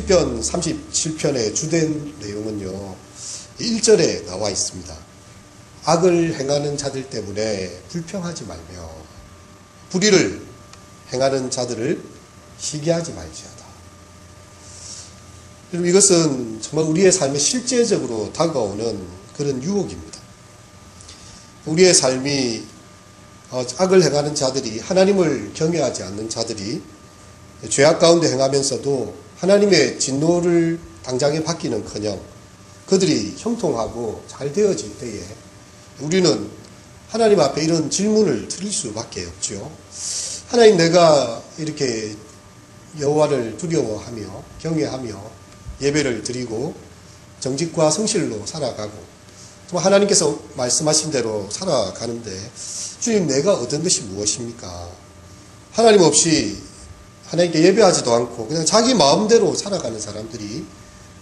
시편 37편의 주된 내용은요, 1절에 나와 있습니다. 악을 행하는 자들 때문에 불평하지 말며 불의를 행하는 자들을 시기하지 말지어다. 여러분, 이것은 정말 우리의 삶에 실제적으로 다가오는 그런 유혹입니다. 우리의 삶이 악을 행하는 자들이, 하나님을 경외하지 않는 자들이 죄악 가운데 행하면서도 하나님의 진노를 당장에 받기는커녕 그들이 형통하고 잘 되어질 때에 우리는 하나님 앞에 이런 질문을 드릴 수밖에 없죠. 하나님, 내가 이렇게 여호와를 두려워하며 경외하며 예배를 드리고 정직과 성실로 살아가고 정말 하나님께서 말씀하신 대로 살아가는데 주님, 내가 얻은 것이 무엇입니까? 하나님 없이 하나님께 예배하지도 않고 그냥 자기 마음대로 살아가는 사람들이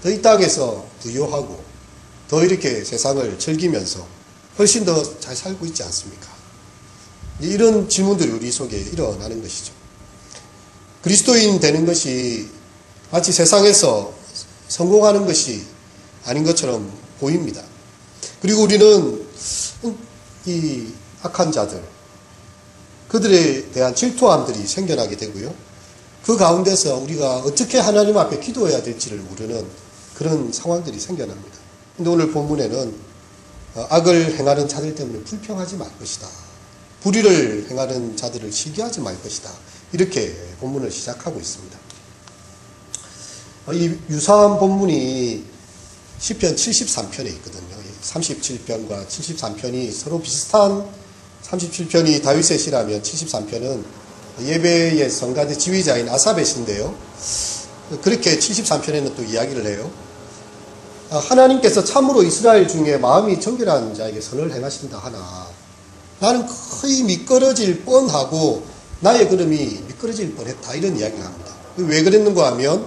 더 이 땅에서 부유하고 더 이렇게 세상을 즐기면서 훨씬 더 잘 살고 있지 않습니까? 이런 질문들이 우리 속에 일어나는 것이죠. 그리스도인 되는 것이 마치 세상에서 성공하는 것이 아닌 것처럼 보입니다. 그리고 우리는 이 악한 자들, 그들에 대한 질투함들이 생겨나게 되고요. 그 가운데서 우리가 어떻게 하나님 앞에 기도해야 될지를 모르는 그런 상황들이 생겨납니다. 근데 오늘 본문에는 악을 행하는 자들 때문에 불평하지 말 것이다. 불의를 행하는 자들을 시기하지 말 것이다. 이렇게 본문을 시작하고 있습니다. 이 유사한 본문이 시편 73편에 있거든요. 37편과 73편이 서로 비슷한, 37편이 다윗의 시라면 73편은 예배의 성가대 지휘자인 아삽의 시인데요. 그렇게 73편에는 또 이야기를 해요. 하나님께서 참으로 이스라엘 중에 마음이 정결한 자에게 선을 행하신다 하나 나는 거의 미끄러질 뻔하고 나의 걸음이 미끄러질 뻔했다, 이런 이야기를 합니다. 왜 그랬는가 하면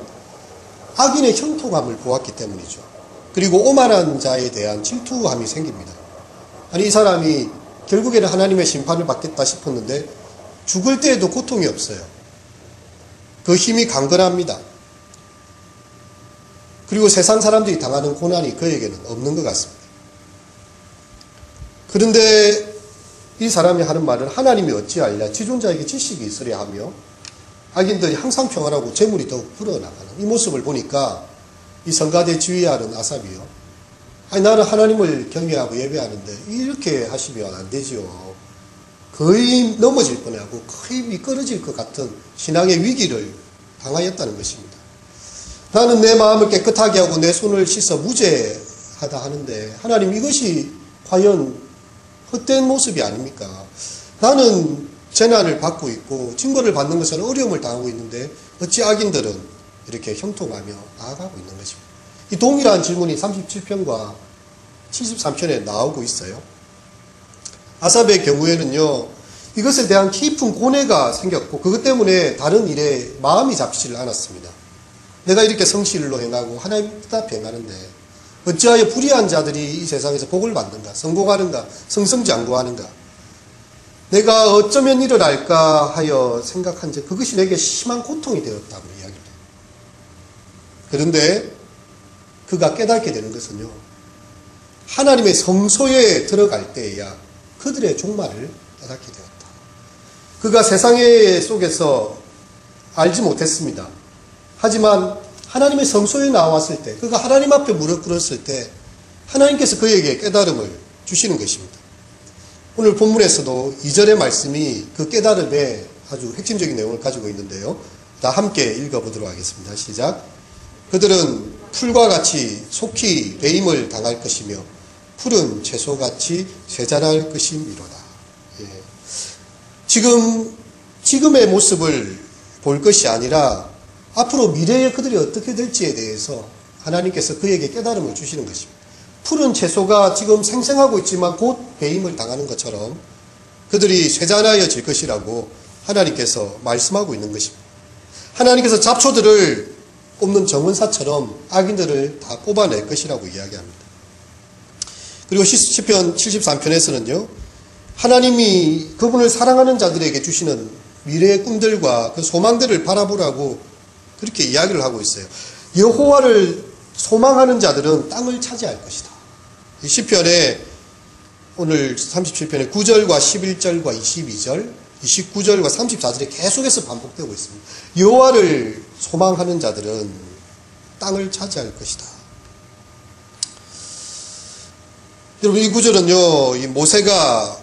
악인의 형통함을 보았기 때문이죠. 그리고 오만한 자에 대한 질투함이 생깁니다. 아니, 이 사람이 결국에는 하나님의 심판을 받겠다 싶었는데 죽을 때에도 고통이 없어요. 그 힘이 강건합니다. 그리고 세상 사람들이 당하는 고난이 그에게는 없는 것 같습니다. 그런데 이 사람이 하는 말은 하나님이 어찌하리냐, 지존자에게 지식이 있으려 하며 악인들이 항상 평안하고 재물이 더욱 불어나가는 이 모습을 보니까 이 성가대 지휘하는 아삽이요, 아니, 나는 하나님을 경외하고 예배하는데 이렇게 하시면 안 되지요. 거의 넘어질 뻔하고 거의 미끄러질 것 같은 신앙의 위기를 당하였다는 것입니다. 나는 내 마음을 깨끗하게 하고 내 손을 씻어 무죄하다 하는데 하나님, 이것이 과연 헛된 모습이 아닙니까? 나는 재난을 받고 있고 징벌을 받는 것은 어려움을 당하고 있는데 어찌 악인들은 이렇게 형통하며 나아가고 있는 것입니다. 이 동일한 질문이 37편과 73편에 나오고 있어요. 아삽의 경우에는요, 이것에 대한 깊은 고뇌가 생겼고 그것 때문에 다른 일에 마음이 잡히지를 않았습니다. 내가 이렇게 성실로 행하고 하나님 뜻앞에 행하는데 어찌하여 불의한 자들이 이 세상에서 복을 받는가, 성공하는가, 성성장구하는가, 내가 어쩌면 일어날까 하여 생각한 적 그것이 내게 심한 고통이 되었다고 이야기를 해요. 그런데 그가 깨닫게 되는 것은요, 하나님의 성소에 들어갈 때에야 그들의 종말을 깨닫게 되었다. 그가 세상의 속에서 알지 못했습니다. 하지만 하나님의 성소에 나왔을 때, 그가 하나님 앞에 무릎 꿇었을 때 하나님께서 그에게 깨달음을 주시는 것입니다. 오늘 본문에서도 2절의 말씀이 그 깨달음에 아주 핵심적인 내용을 가지고 있는데요. 다 함께 읽어보도록 하겠습니다. 시작. 그들은 풀과 같이 속히 레임을 당할 것이며 푸른 채소같이 쇠잔할 것이미로다. 예. 지금의 모습을 볼 것이 아니라 앞으로 미래에 그들이 어떻게 될지에 대해서 하나님께서 그에게 깨달음을 주시는 것입니다. 푸른 채소가 지금 생생하고 있지만 곧 배임을 당하는 것처럼 그들이 쇠잔하여질 것이라고 하나님께서 말씀하고 있는 것입니다. 하나님께서 잡초들을 뽑는 정원사처럼 악인들을 다 뽑아낼 것이라고 이야기합니다. 그리고 시편 73편에서는요, 하나님이 그분을 사랑하는 자들에게 주시는 미래의 꿈들과 그 소망들을 바라보라고 그렇게 이야기를 하고 있어요. 여호와를 소망하는 자들은 땅을 차지할 것이다. 이 시편에 오늘 37편의 9절과 11절과 22절, 29절과 34절에 계속해서 반복되고 있습니다. 여호와를 소망하는 자들은 땅을 차지할 것이다. 여러분, 이 구절은요, 이 모세가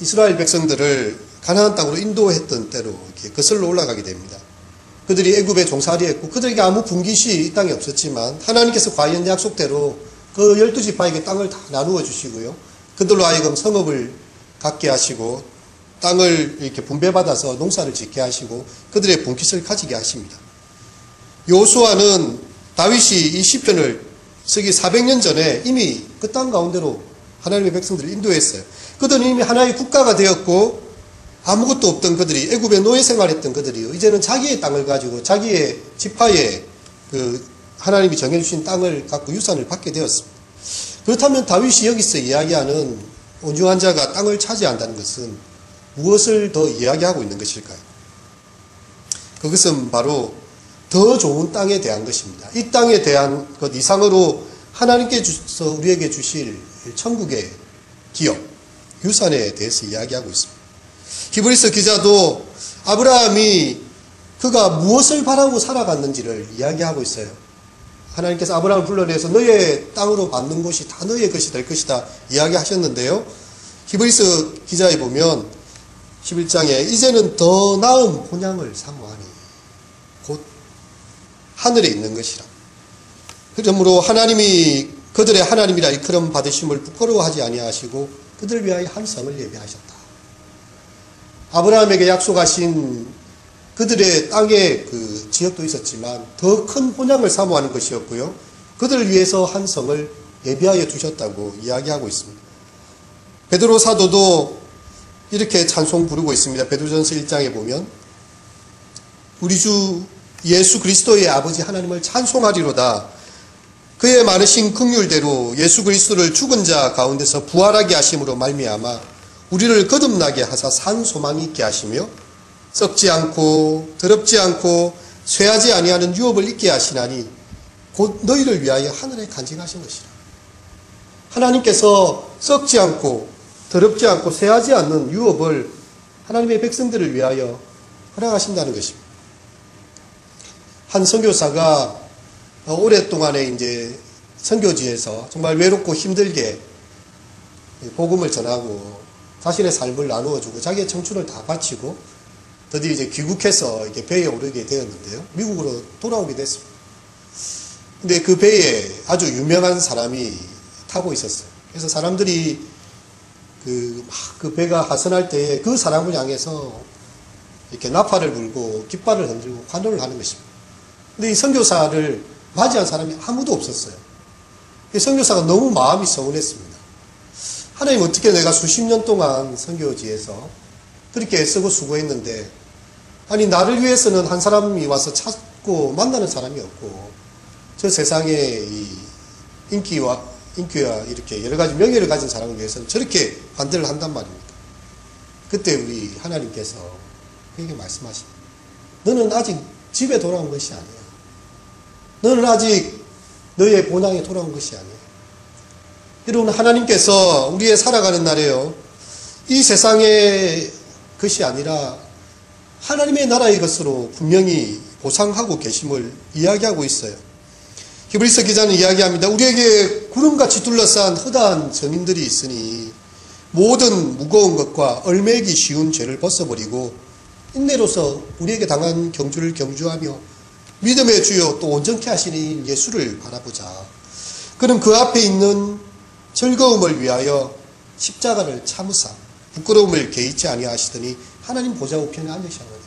이스라엘 백성들을 가나안 땅으로 인도했던 때로 이렇게 거슬러 올라가게 됩니다. 그들이 애굽에 종살이했고 그들에게 아무 분깃이 이 땅에 없었지만 하나님께서 과연 약속대로 그 12지파에게 땅을 다 나누어 주시고요. 그들로 하여금 성읍을 갖게 하시고 땅을 이렇게 분배받아서 농사를 짓게 하시고 그들의 분깃을 가지게 하십니다. 여호수아는 다윗이 이 시편을 쓰기 400년 전에 이미 그 땅 가운데로 하나님의 백성들을 인도했어요. 그들은 이미 하나의 국가가 되었고 아무것도 없던 그들이, 애굽에 노예 생활했던 그들이요, 이제는 자기의 땅을 가지고 자기의 지파에 그 하나님이 정해주신 땅을 갖고 유산을 받게 되었습니다. 그렇다면 다윗이 여기서 이야기하는 온유한 자가 땅을 차지한다는 것은 무엇을 더 이야기하고 있는 것일까요? 그것은 바로 더 좋은 땅에 대한 것입니다. 이 땅에 대한 것 이상으로 하나님께서 우리에게 주실 천국의 기업, 유산에 대해서 이야기하고 있습니다. 히브리서 기자도 아브라함이 그가 무엇을 바라고 살아갔는지를 이야기하고 있어요. 하나님께서 아브라함을 불러내서 너의 땅으로 받는 곳이 다 너의 것이 될 것이다 이야기하셨는데요. 히브리서 기자에 보면 11장에 이제는 더 나은 본향을 사모하니 곧 하늘에 있는 것이라. 그러므로 하나님이 그들의 하나님이라 일컬음 받으심을 부끄러워하지 아니하시고 그들을 위하여 한 성을 예비하셨다. 아브라함에게 약속하신 그들의 땅의 그 지역도 있었지만 더 큰 본향을 사모하는 것이었고요. 그들을 위해서 한 성을 예비하여 두셨다고 이야기하고 있습니다. 베드로 사도도 이렇게 찬송 부르고 있습니다. 베드로전서 1장에 보면 우리 주 예수 그리스도의 아버지 하나님을 찬송하리로다. 그의 많으신 긍휼대로 예수 그리스도를 죽은 자 가운데서 부활하게 하심으로 말미암아 우리를 거듭나게 하사 산 소망이 있게 하시며 썩지 않고 더럽지 않고 쇠하지 아니하는 유업을 있게 하시나니 곧 너희를 위하여 하늘에 간직하신 것이라. 하나님께서 썩지 않고 더럽지 않고 쇠하지 않는 유업을 하나님의 백성들을 위하여 허락하신다는 것입니다. 한 선교사가 오랫동안에 이제 선교지에서 정말 외롭고 힘들게 복음을 전하고 자신의 삶을 나누어주고 자기의 청춘을 다 바치고 드디어 이제 귀국해서 이렇게 배에 오르게 되었는데요. 미국으로 돌아오게 됐습니다. 근데 그 배에 아주 유명한 사람이 타고 있었어요. 그래서 사람들이 그 배가 하선할 때에 그 사람을 향해서 이렇게 나팔을 불고 깃발을 흔들고 환호를 하는 것입니다. 근데 이 선교사를 맞이한 사람이 아무도 없었어요. 이 선교사가 너무 마음이 서운했습니다. 하나님, 어떻게 내가 수십 년 동안 선교지에서 그렇게 애쓰고 수고했는데 아니 나를 위해서는 한 사람이 와서 찾고 만나는 사람이 없고 저 세상에 이 인기와 이렇게 여러 가지 명예를 가진 사람을 위해서는 저렇게 반대를 한단 말입니까? 그때 우리 하나님께서 그에게 말씀하십니다. 너는 아직 집에 돌아온 것이 아니야. 너는 아직 너의 본향에 돌아온 것이 아니야. 여러분, 하나님께서 우리의 살아가는 날에요, 이 세상의 것이 아니라 하나님의 나라의 것으로 분명히 보상하고 계심을 이야기하고 있어요. 히브리서 기자는 이야기합니다. 우리에게 구름같이 둘러싼 허다한 정인들이 있으니 모든 무거운 것과 얼매기 쉬운 죄를 벗어버리고 인내로서 우리에게 당한 경주를 경주하며 믿음의 주요 또 온전케 하시는 예수를 바라보자. 그는 그 앞에 있는 즐거움을 위하여 십자가를 참으사 부끄러움을 개의치 아니하시더니 하나님 보좌 우편에 앉으셨느니라.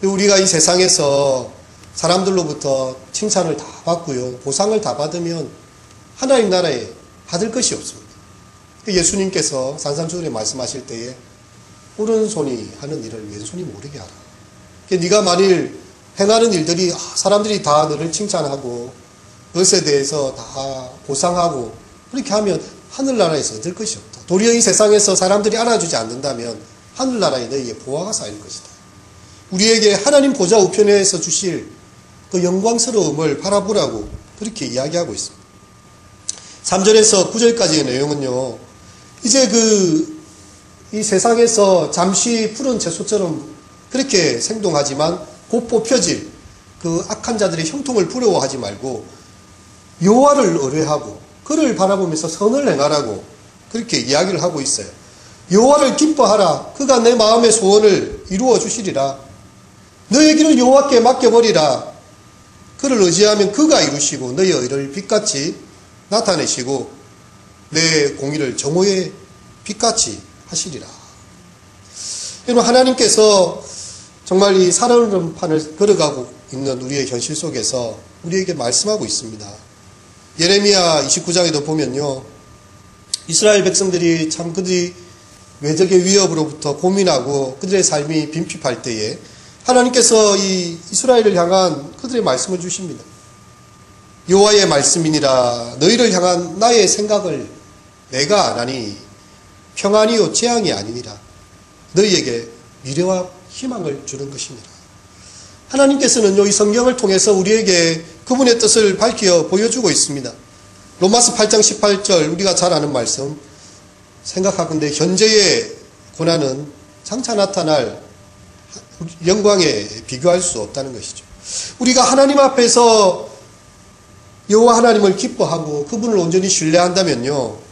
우리가 이 세상에서 사람들로부터 칭찬을 다 받고요, 보상을 다 받으면 하나님 나라에 받을 것이 없습니다. 예수님께서 산상수훈에 말씀하실 때에 오른손이 하는 일을 왼손이 모르게 하라. 네가 만일 행하는 일들이 사람들이 다 너를 칭찬하고 그것에 대해서 다 보상하고 그렇게 하면 하늘나라에서 얻을 것이 없다. 도리어 이 세상에서 사람들이 알아주지 않는다면 하늘나라에 너희의 보화가 쌓일 것이다. 우리에게 하나님 보좌 우편에서 주실 그 영광스러움을 바라보라고 그렇게 이야기하고 있습니다. 3절에서 9절까지의 내용은요, 이제 이 세상에서 잠시 푸른 채소처럼 그렇게 생동하지만 곧 뽑혀질 그 악한 자들의 형통을 부러워하지 말고 여호와를 의뢰하고 그를 바라보면서 선을 행하라고 그렇게 이야기를 하고 있어요. 여호와를 기뻐하라. 그가 내 마음의 소원을 이루어 주시리라. 너의 길을 여호와께 맡겨버리라. 그를 의지하면 그가 이루시고 너의 의를 빛같이 나타내시고 내 공의를 정오의 빛같이 하시리라. 여러분, 하나님께서 정말 이 살아오는 판을 걸어가고 있는 우리의 현실 속에서 우리에게 말씀하고 있습니다. 예레미야 29장에도 보면요, 이스라엘 백성들이 참 그들이 외적의 위협으로부터 고민하고 그들의 삶이 빈핍할 때에 하나님께서 이 이스라엘을 향한 그들의 말씀을 주십니다. 여호와의 말씀이니라. 너희를 향한 나의 생각을 내가 아나니 평안이요 재앙이 아니니라. 너희에게 미래와 희망을 주는 것이니라. 하나님께서는요, 이 성경을 통해서 우리에게 그분의 뜻을 밝혀 보여주고 있습니다. 로마서 8장 18절 우리가 잘 아는 말씀, 생각하건대 현재의 고난은 장차 나타날 영광에 비교할 수 없다는 것이죠. 우리가 하나님 앞에서 여호와 하나님을 기뻐하고 그분을 온전히 신뢰한다면요,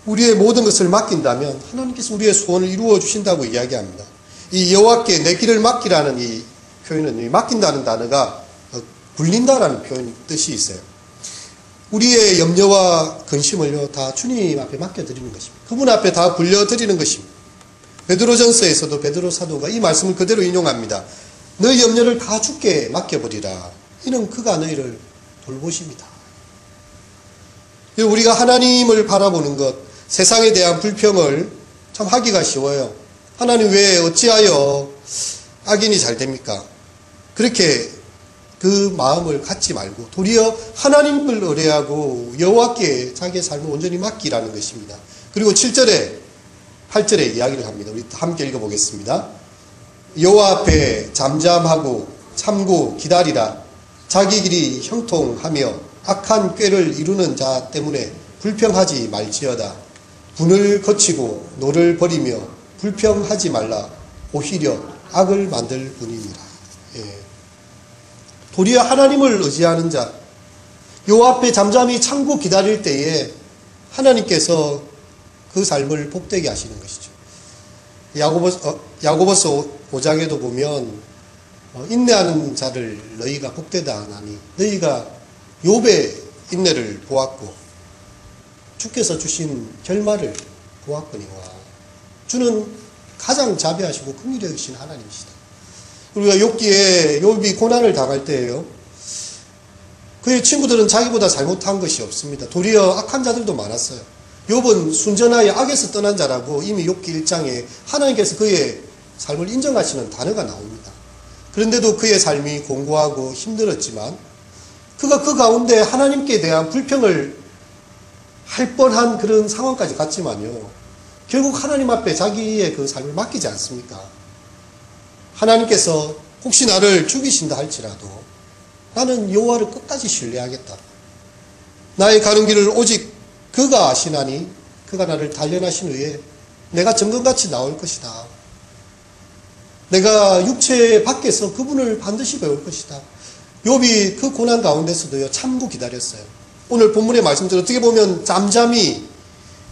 우리의 모든 것을 맡긴다면 하나님께서 우리의 소원을 이루어 주신다고 이야기합니다. 이 여호와께 내 길을 맡기라는 이 표현은, 이 맡긴다는 단어가 굴린다라는 표현 뜻이 있어요. 우리의 염려와 근심을요 다 주님 앞에 맡겨드리는 것입니다. 그분 앞에 다 굴려드리는 것입니다. 베드로전서에서도 베드로 사도가 이 말씀을 그대로 인용합니다. 너희 염려를 다 주께 맡겨버리라. 이는 그가 너희를 돌보십니다. 우리가 하나님을 바라보는 것, 세상에 대한 불평을 참 하기가 쉬워요. 하나님 왜 어찌하여 악인이 잘 됩니까? 그렇게 그 마음을 갖지 말고 도리어 하나님을 의뢰하고 여호와께 자기의 삶을 온전히 맡기라는 것입니다. 그리고 7절에 8절에 이야기를 합니다. 우리 함께 읽어보겠습니다. 여호와 앞에 잠잠하고 참고 기다리라. 자기 길이 형통하며 악한 꾀를 이루는 자 때문에 불평하지 말지어다. 분을 거치고 노를 버리며 불평하지 말라. 오히려 악을 만들 뿐이니라. 예. 도리어 하나님을 의지하는 자, 여호와 앞에 잠잠히 참고 기다릴 때에 하나님께서 그 삶을 복되게 하시는 것이죠. 야고보서 5장에도 보면 인내하는 자를 너희가 복되다 하나니 너희가 욥의 인내를 보았고 주께서 주신 결말을 보았거니와. 주는 가장 자비하시고 긍휼히 여기신 하나님이시다. 우리가 욥이 고난을 당할 때에요, 그의 친구들은 자기보다 잘못한 것이 없습니다. 도리어 악한 자들도 많았어요. 욥은 순전하여 악에서 떠난 자라고 이미 욥기 1장에 하나님께서 그의 삶을 인정하시는 단어가 나옵니다. 그런데도 그의 삶이 공고하고 힘들었지만 그가 그 가운데 하나님께 대한 불평을 할 뻔한 그런 상황까지 갔지만요, 결국 하나님 앞에 자기의 그 삶을 맡기지 않습니까? 하나님께서 혹시 나를 죽이신다 할지라도 나는 여호와를 끝까지 신뢰하겠다. 나의 가는 길을 오직 그가 아시나니 그가 나를 단련하신 후에 내가 정금같이 나올 것이다. 내가 육체 밖에서 그분을 반드시 배울 것이다. 욥이 그 고난 가운데서도요 참고 기다렸어요. 오늘 본문의 말씀대로 어떻게 보면 잠잠히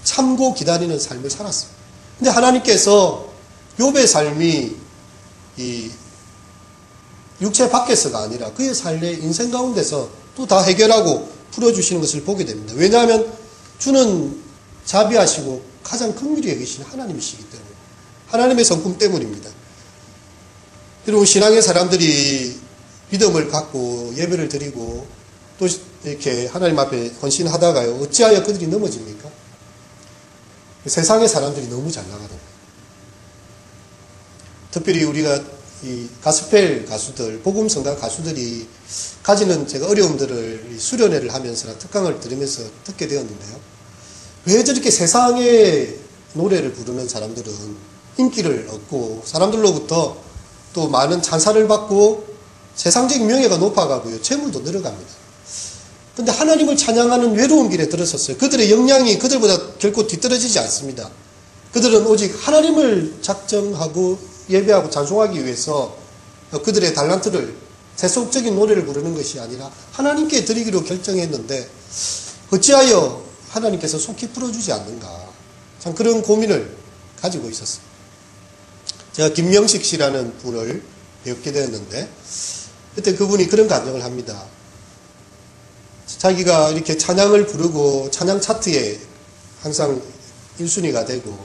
참고 기다리는 삶을 살았어요. 근데 하나님께서 욥의 삶이 이 육체 밖에서가 아니라 그의 삶의 인생 가운데서 또 다 해결하고 풀어주시는 것을 보게 됩니다. 왜냐하면 주는 자비하시고 가장 긍휼히 여기신 하나님이시기 때문에, 하나님의 성품 때문입니다. 여러분, 신앙의 사람들이 믿음을 갖고 예배를 드리고 또 이렇게 하나님 앞에 헌신하다가요, 어찌하여 그들이 넘어집니까? 세상의 사람들이 너무 잘 나가는 거예요. 특별히 우리가 이 가스펠 가수들, 복음 성당 가수들이 가지는 제가 어려움들을 수련회를 하면서나 특강을 들으면서 듣게 되었는데요. 왜 저렇게 세상의 노래를 부르는 사람들은 인기를 얻고 사람들로부터 또 많은 찬사를 받고 세상적인 명예가 높아가고요. 재물도 늘어갑니다. 근데 하나님을 찬양하는 외로운 길에 들어섰어요. 그들의 역량이 그들보다 결코 뒤떨어지지 않습니다. 그들은 오직 하나님을 작정하고 예배하고 찬송하기 위해서 그들의 달란트를 세속적인 노래를 부르는 것이 아니라 하나님께 드리기로 결정했는데 어찌하여 하나님께서 속히 풀어주지 않는가. 참 그런 고민을 가지고 있었어요. 제가 김명식 씨라는 분을 배우게 되었는데 그때 그분이 그런 간증을 합니다. 자기가 이렇게 찬양을 부르고 찬양 차트에 항상 1순위가 되고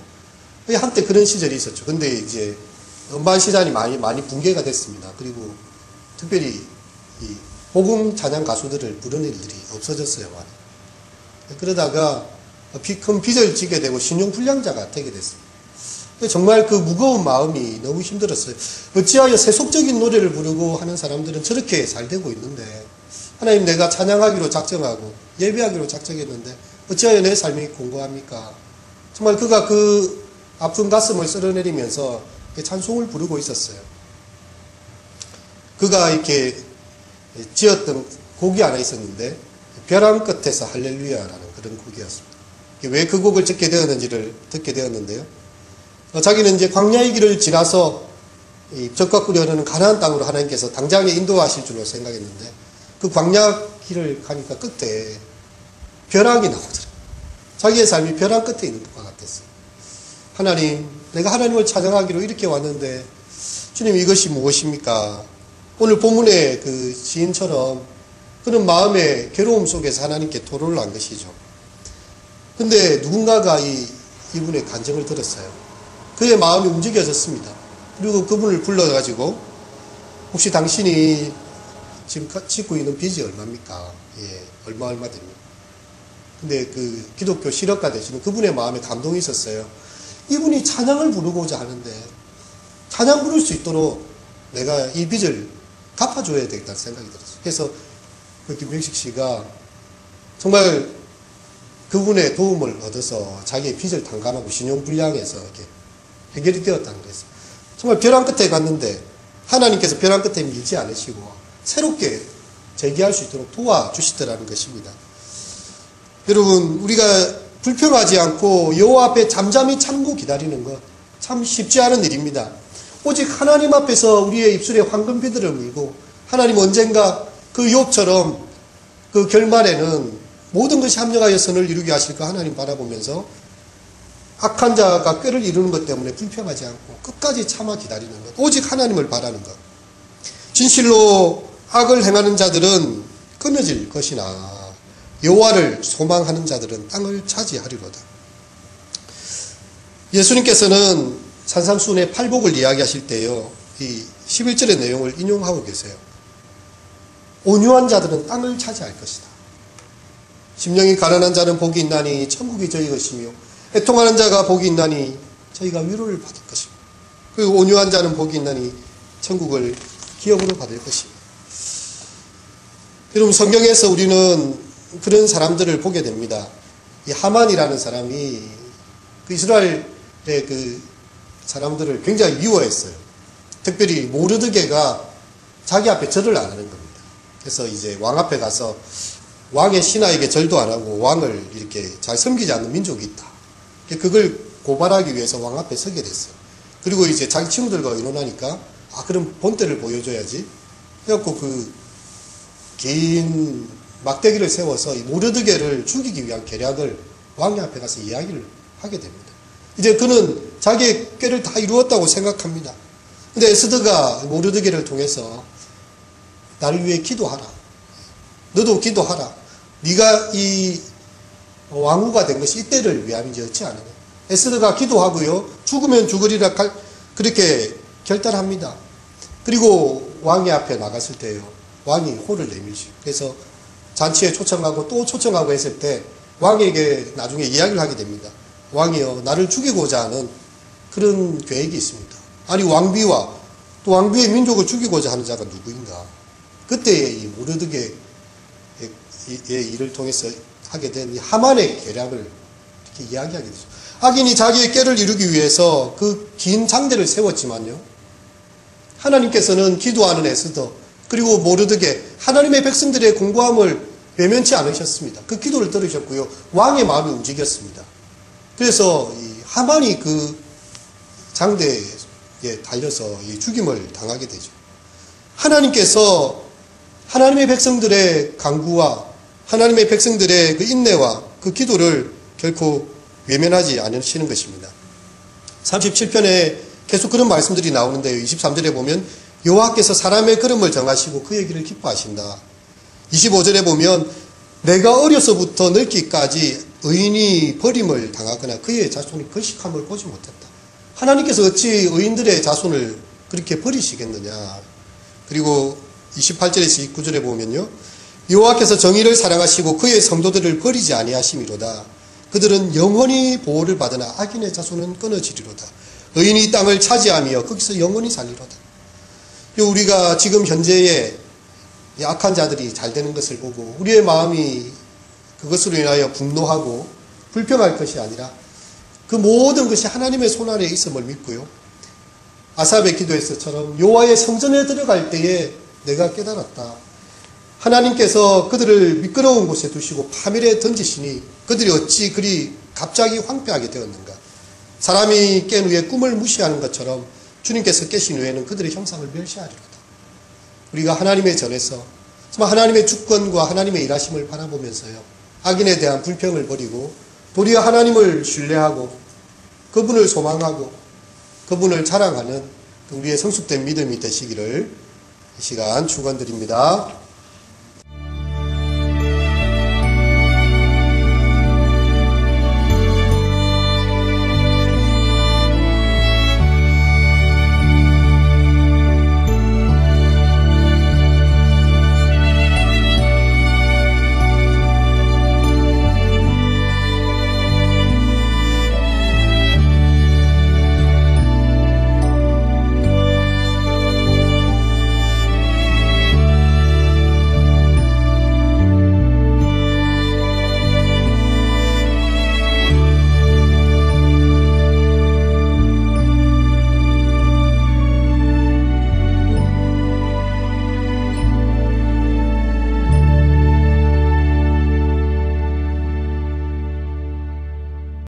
한때 그런 시절이 있었죠. 근데 이제 음반 시장이 많이 붕괴가 됐습니다. 그리고 특별히 이 복음 찬양 가수들을 부르는 일들이 없어졌어요. 많이. 그러다가 큰 빚을 지게 되고 신용불량자가 되게 됐습니다. 정말 그 무거운 마음이 너무 힘들었어요. 어찌하여 세속적인 노래를 부르고 하는 사람들은 저렇게 잘 되고 있는데 하나님, 내가 찬양하기로 작정하고 예배하기로 작정했는데 어찌하여 내 삶이 공고합니까? 정말 그가 그 아픈 가슴을 쓸어내리면서 찬송을 부르고 있었어요. 그가 이렇게 지었던 곡이 하나 있었는데 벼랑 끝에서 할렐루야라는 그런 곡이었습니다. 왜 그 곡을 짓게 되었는지를 듣게 되었는데요. 자기는 이제 광야의 길을 지나서 적과 꿀이 흐르는 가나안 땅으로 하나님께서 당장에 인도하실 줄로 생각했는데 그 광야 길을 가니까 끝에 벼랑이 나오더라고요. 자기의 삶이 벼랑 끝에 있는 것과 같았어요. 하나님, 내가 하나님을 찬양하기로 이렇게 왔는데 주님, 이것이 무엇입니까? 오늘 본문의 그 시인처럼 그런 마음의 괴로움 속에서 하나님께 토로를 한 것이죠. 근데 누군가가 이분의 간증을 들었어요. 그의 마음이 움직여졌습니다. 그리고 그분을 불러가지고 혹시 당신이 지금 짓고 있는 빚이 얼마입니까? 예, 얼마 됩니다. 근데 그 기독교 실업가 되시는 그분의 마음에 감동이 있었어요. 이분이 찬양을 부르고자 하는데 찬양 부를 수 있도록 내가 이 빚을 갚아줘야 되겠다는 생각이 들었어요. 그래서 그 김명식 씨가 정말 그분의 도움을 얻어서 자기의 빚을 탕감하고 신용불량에서 이렇게 해결이 되었다는 거였어요. 정말 벼랑 끝에 갔는데 하나님께서 벼랑 끝에 밀지 않으시고 새롭게 재기할 수 있도록 도와주시더라는 것입니다. 여러분, 우리가 불평하지 않고 여호와 앞에 잠잠히 참고 기다리는 것 참 쉽지 않은 일입니다. 오직 하나님 앞에서 우리의 입술에 황금비들을 물고 하나님 언젠가 그 욥처럼 그 결말에는 모든 것이 합력하여 선을 이루게 하실까 하나님 바라보면서 악한 자가 꾀를 이루는 것 때문에 불평하지 않고 끝까지 참아 기다리는 것, 오직 하나님을 바라는 것. 진실로 악을 행하는 자들은 끊어질 것이나 여호와를 소망하는 자들은 땅을 차지하리로다. 예수님께서는 산상수훈의 팔복을 이야기하실 때요, 이 11절의 내용을 인용하고 계세요. 온유한 자들은 땅을 차지할 것이다. 심령이 가난한 자는 복이 있나니 천국이 저희 것이며 애통하는 자가 복이 있나니 저희가 위로를 받을 것입니다. 그리고 온유한 자는 복이 있나니 천국을 기업으로 받을 것입니다. 여러분, 성경에서 우리는 그런 사람들을 보게 됩니다. 이 하만이라는 사람이 그 이스라엘의 그 사람들을 굉장히 미워했어요. 특별히 모르드게가 자기 앞에 절을 안 하는 겁니다. 그래서 이제 왕 앞에 가서 왕의 신하에게 절도 안 하고 왕을 이렇게 잘 섬기지 않는 민족이 있다. 그걸 고발하기 위해서 왕 앞에 서게 됐어요. 그리고 이제 자기 친구들과 의논하니까 그럼 본때를 보여줘야지. 그래갖고 그 긴 막대기를 세워서 이 모르드게를 죽이기 위한 계략을 왕의 앞에 가서 이야기를 하게 됩니다. 이제 그는 자기의 꾀를 다 이루었다고 생각합니다. 근데 에스더가 모르드게를 통해서 나를 위해 기도하라. 너도 기도하라. 네가 이 왕후가 된 것이 이때를 위함이지 어찌 않느냐. 에스더가 기도하고요. 죽으면 죽으리라 그렇게 결단합니다. 그리고 왕의 앞에 나갔을 때요. 왕이 호를 내밀시고 그래서 잔치에 초청하고 또 초청하고 했을 때 왕에게 나중에 이야기를 하게 됩니다. 왕이여, 나를 죽이고자 하는 그런 계획이 있습니다. 아니, 왕비와 또 왕비의 민족을 죽이고자 하는 자가 누구인가. 그때의 이 모르드게의 일을 통해서 하게 된 이 하만의 계략을 이렇게 이야기하게 되죠. 악인이 자기의 꾀를 이루기 위해서 그 긴 장대를 세웠지만요, 하나님께서는 기도하는 에스더, 그리고 모르드게 하나님의 백성들의 공고함을 외면치 않으셨습니다. 그 기도를 들으셨고요. 왕의 마음이 움직였습니다. 그래서 이 하만이 그 장대에 달려서 이 죽임을 당하게 되죠. 하나님께서 하나님의 백성들의 간구와 하나님의 백성들의 그 인내와 그 기도를 결코 외면하지 않으시는 것입니다. 37편에 계속 그런 말씀들이 나오는데요. 23절에 보면 여호와께서 사람의 걸음을 정하시고 그의 길을 기뻐하신다. 25절에 보면 내가 어려서부터 늙기까지 의인이 버림을 당하거나 그의 자손이 거식함을 보지 못했다. 하나님께서 어찌 의인들의 자손을 그렇게 버리시겠느냐. 그리고 28절에서 29절에 보면요. 여호와께서 정의를 사랑하시고 그의 성도들을 버리지 아니하심이로다. 그들은 영원히 보호를 받으나 악인의 자손은 끊어지리로다. 의인이 이 땅을 차지하며 거기서 영원히 살리로다. 우리가 지금 현재의 악한 자들이 잘 되는 것을 보고 우리의 마음이 그것으로 인하여 분노하고 불평할 것이 아니라 그 모든 것이 하나님의 손 안에 있음을 믿고요. 아삽의 기도에서처럼 여호와의 성전에 들어갈 때에 내가 깨달았다. 하나님께서 그들을 미끄러운 곳에 두시고 파멸에 던지시니 그들이 어찌 그리 갑자기 황폐하게 되었는가. 사람이 깬 후에 꿈을 무시하는 것처럼 주님께서 깨신 후에는 그들의 형상을 멸시하리로다. 우리가 하나님의 전에서 정말 하나님의 주권과 하나님의 일하심을 바라보면서요. 악인에 대한 불평을 버리고 도리어 하나님을 신뢰하고 그분을 소망하고 그분을 자랑하는 우리의 성숙된 믿음이 되시기를 이 시간 축원드립니다.